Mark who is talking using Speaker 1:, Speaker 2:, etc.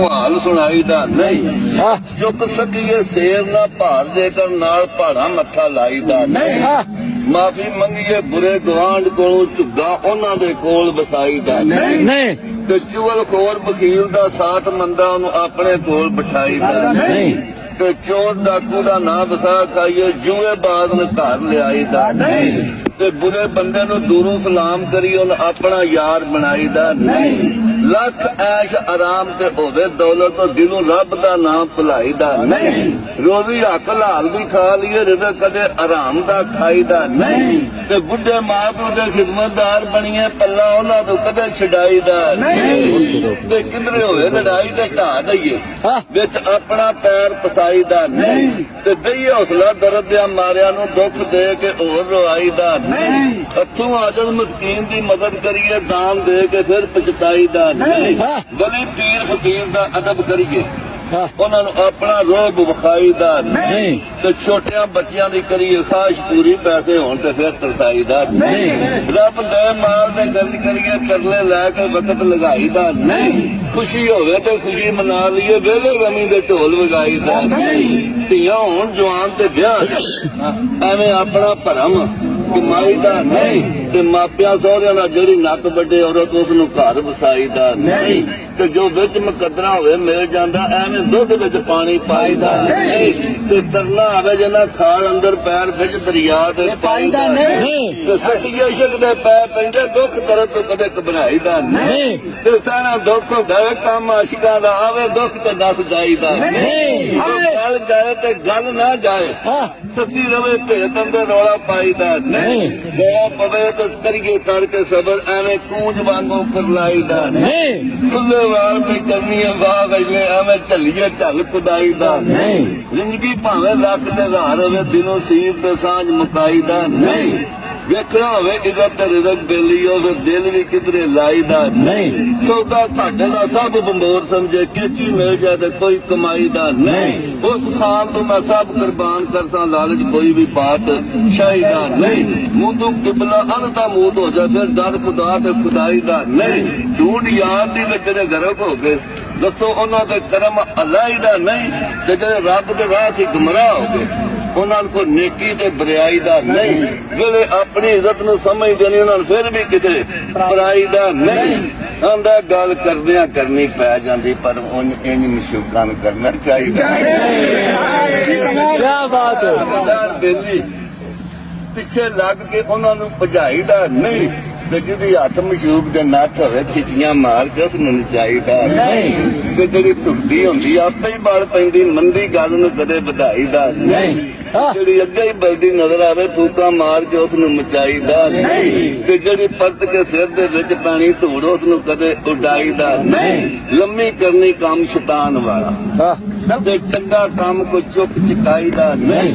Speaker 1: हाल सुनाईदा नहीं। चुक सकीए शेर ना भार देकर नाल पहाड़ा मत्था लाईदा नहीं। माफी मंगीए बुरे गवांढ कोलों झुग्गा उन्हां दे कोल वसाईदा नहीं। ते चुगल खोर वकील दा साथ मंदा ओनू अपने कोल बिठाईदा नहीं। ते चोर डाकू दा ना वसा खाईए जूएबाज ने घर लियाईदा नहीं। ते बुरे बंदे नू दूरों सलाम करी उन अपना यार बनाईदा नहीं। लख ऐश आराम ते होवे दौलत तो दिलों रब दा नाम भुलाईदा नहीं। रोजी हक लाल दी खा लीए रिज़्क़ कदे आराम दा खाईदा नहीं। ते बुढ़े मां प्यो दे खिदमतदार बणीए पल्ला उन्हां तों कदे छडाईदा नहीं। ते किधरे होवे लड़ाई ते ढा दईए विच अपना पैर फसाईदा नहीं। ते दईए हौसला दर्द दिया मारिया नू दुख दे के होर रोआईदा नहीं। हथों आजल मस्कीन दी मदद करिए दान दे के फिर पछताईदा नहीं। वली पीर फकीर दा अदब करिए उन्हां नू अपना रोब विखाईदा नहीं। ते छोटियां बच्चियां दी करिए ख्वाहिश पूरी पैसे होण ते फिर तरसाईदा नहीं। रब दे माल दे गर्ज करिए तरले लैके वक्त लगाईदा नहीं। खुशी होवे ते खुशी मना लीए वेले गमी दे ढोल वगाईदा नहीं। धीआं होण जवान ते ब्याह एवें अपना भरम कमाई दा नहीं। ते मापिया सौहरिया दा जेड़ी नक वड्डे औरत उसनू घर वसाईदा नहीं। ते जो विच मुकदरा होवे मिल जांदा एवें दुध विच पानी पाईदा नहीं। ते तरना आवे जिन्ना खाल अंदर पैर विच दरिया दे पाईदा नहीं। ते सच्ची इश्क दे पै पैंदे दुख दर्द तो कदे घबराईदा नहीं। ते सहना दुख हुंदा है काम आशिकां दा आवे दुख ते नस जाईदा नहीं। गल जाए ते गल ना जाए सच्ची रवे भेत अंदर रौला पाईदा नहीं। गया पवे तो करिए करके सबर एवें कूंज वांगू करलाईदा नहीं। खुले वाल पे करनी है वाह वजले एवें झलिए झल कुदाईदा नहीं। जिंदगी भावें लख ते हज़ार होवे दिनों सीर ते सांझ मुकाईदा नहीं। वेखना होवे इज्जत ते रिज़्क़ बेली उस दिल भी किधरे लाईदा नहीं। सौदा घाटे दा सब बंबोर समझे किची मिल जाए ते कोई कमाईदा नहीं। उस खान तो मैं सब कुर्बान करसा लालच कोई भी बात शाहीदा नहीं। मुंह तो किबला अनता मुंह हो जाए फिर डर खुदा ते खुदाईदा नहीं। ढूंढ यार दी विच जेड़े गरक हो गए दसो उन्हां दे करम अलाईदा नहीं। ते जेड़े रब दे राह च गुमराह हो गए उन्हां को नेकी ते बुराई दा नहीं। जेड़े अपनी इज्जत नू समझदे नहीं उन्हां फिर भी किते पराई दा नहीं। आंदा गल करदियां करनी पै जांदी पर इंज मशूकां नू करना चाहिदा। क्या बात है पिछे लग के उन्हां नू भजाईदा नहीं। ते जिहदी हथ मशूक दे नੱਠ होवे खिचियां मार के उसनू नचाईदा नहीं। ते जिहड़ी टुटदी हुंदी आपे ही बल पैंदी मंदी गल नू कदे वधाईदा नहीं। जिहड़ी अगे ही बलदी नजर आवे फूका मार के उसनू मचाईदा नहीं। ते जिहड़ी परत के सिर दे विच पैणी धूड़ उसनू कदे उडाईदा नहीं। लम्मी करनी काम शैतान वाला ते चंगा काम को चुक चकाईदा नहीं।